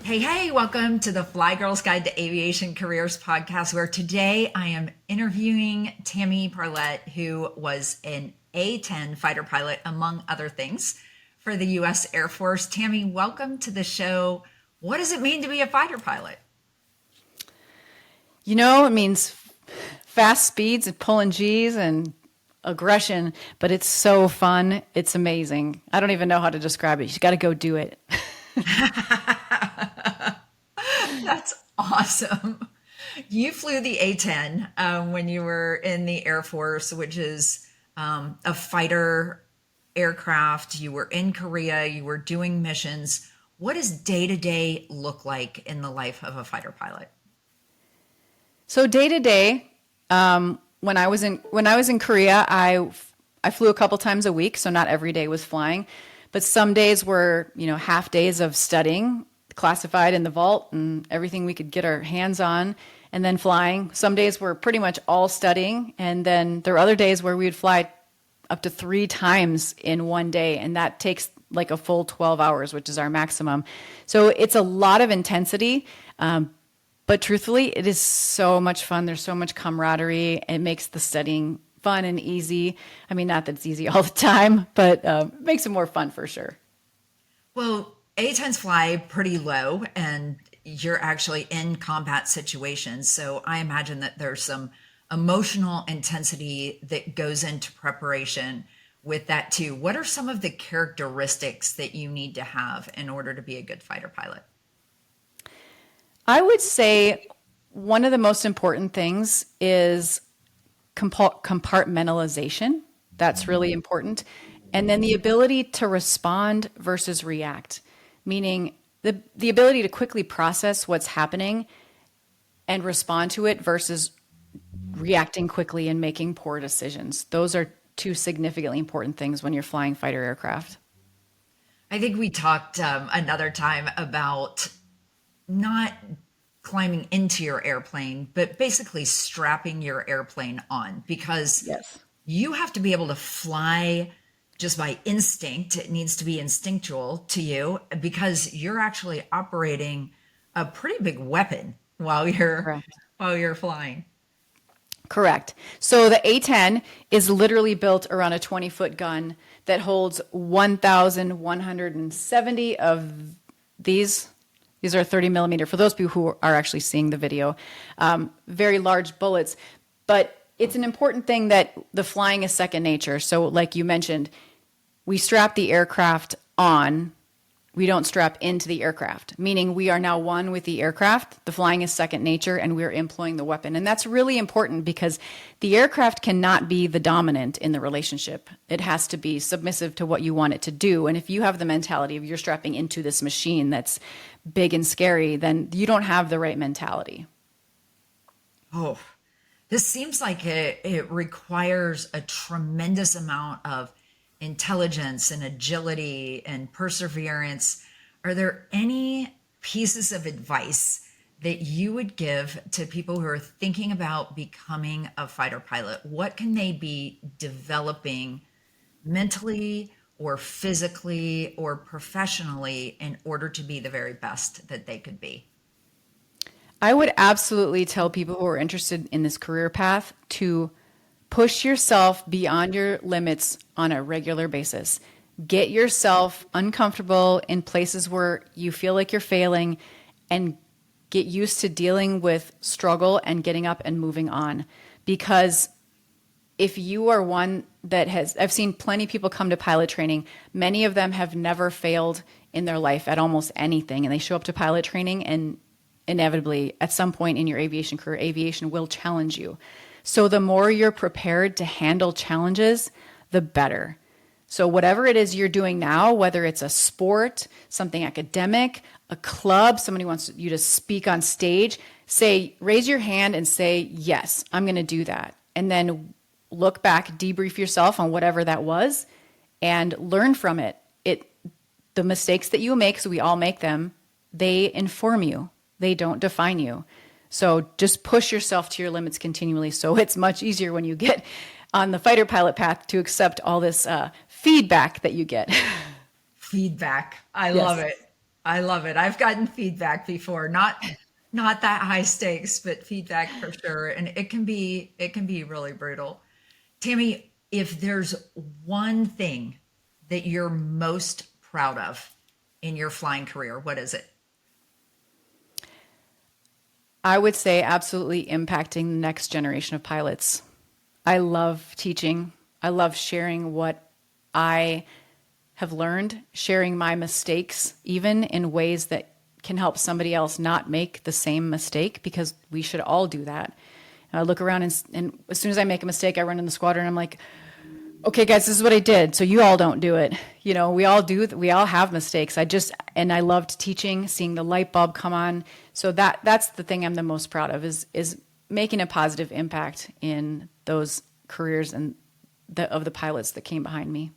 Hey, hey, welcome to the Fly Girls Guide to Aviation Careers podcast, where today I am interviewing Tammy Barlette, who was an A-10 fighter pilot, among other things, for the U.S. Air Force. Tammy, welcome to the show. What does it mean to be a fighter pilot? It means fast speeds and pulling G's and aggression, but it's so fun. It's amazing. I don't even know how to describe it. You got to go do it. That's awesome. You flew the A-10 when you were in the Air Force, which is a fighter aircraft. You were in Korea, you were doing missions. What does day to day look like in the life of a fighter pilot? So day to day, when I was in Korea, I flew a couple times a week, so not every day was flying, but some days were half days of studying, classified in the vault, and everything we could get our hands on, and then flying. Some days were pretty much all studying, and then there were other days where we would fly up to 3 times in one day, and that takes like a full 12 hours, which is our maximum. So it's a lot of intensity. But truthfully, it is so much fun. There's so much camaraderie. It makes the studying fun and easy. I mean, not that it's easy all the time, but it makes it more fun for sure. Well, A-10s fly pretty low and you're actually in combat situations. So I imagine that there's some emotional intensity that goes into preparation with that too. What are some of the characteristics that you need to have in order to be a good fighter pilot? I would say one of the most important things is compartmentalization. That's really important. And then the ability to respond versus react, meaning the ability to quickly process what's happening and respond to it versus reacting quickly and making poor decisions. Those are two significantly important things when you're flying fighter aircraft. I think we talked another time about not climbing into your airplane, but basically strapping your airplane on because Yes. you have to be able to fly just by instinct. It needs to be instinctual to you because you're actually operating a pretty big weapon Correct. while you're flying. Correct. So the A-10 is literally built around a 20-foot gun that holds 1,170 of these. These are 30 millimeter, for those people who are actually seeing the video, very large bullets. But it's an important thing that the flying is second nature. So like you mentioned, we strap the aircraft on. We don't strap into the aircraft, meaning we are now one with the aircraft. The flying is second nature and we're employing the weapon. And that's really important because the aircraft cannot be the dominant in the relationship. It has to be submissive to what you want it to do. And if you have the mentality of you're strapping into this machine that's big and scary, then you don't have the right mentality. Oh, this seems like it requires a tremendous amount of intelligence and agility and perseverance. Are there any pieces of advice that you would give to people who are thinking about becoming a fighter pilot? What can they be developing mentally or physically or professionally in order to be the very best that they could be? I would absolutely tell people who are interested in this career path to push yourself beyond your limits on a regular basis. Get yourself uncomfortable in places where you feel like you're failing and get used to dealing with struggle and getting up and moving on. Because if you are one that has, I've seen plenty of people come to pilot training. Many of them have never failed in their life at almost anything. And they show up to pilot training and inevitably at some point in your aviation career, aviation will challenge you. So the more you're prepared to handle challenges, the better. So whatever it is you're doing now, whether it's a sport, something academic, a club, somebody wants you to speak on stage, raise your hand and say, yes, I'm going to do that. And then look back, debrief yourself on whatever that was and learn from it. The mistakes that you make, so we all make them, they inform you. They don't define you. So just push yourself to your limits continually. So it's much easier when you get on the fighter pilot path to accept all this feedback that you get. Feedback. I love Yes. it. I love it. I've gotten feedback before, not that high stakes, but feedback for sure. And it can be really brutal. Tammy, if there's one thing that you're most proud of in your flying career, what is it? I would say absolutely impacting the next generation of pilots. I love teaching. I love sharing what I have learned, sharing my mistakes, even in ways that can help somebody else not make the same mistake, because we should all do that. And I look around and as soon as I make a mistake, I run in the squadron. I'm like, okay, guys, this is what I did. So you all don't do it. You know, we all do. We all have mistakes. And I loved teaching, seeing the light bulb come on. So that's the thing I'm the most proud of is making a positive impact in those careers and of the pilots that came behind me.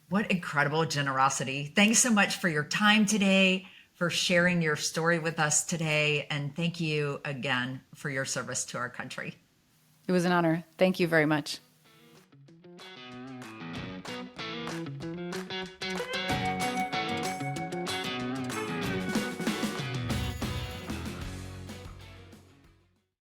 What incredible generosity. Thanks so much for your time today, for sharing your story with us today. And thank you again for your service to our country. It was an honor. Thank you very much.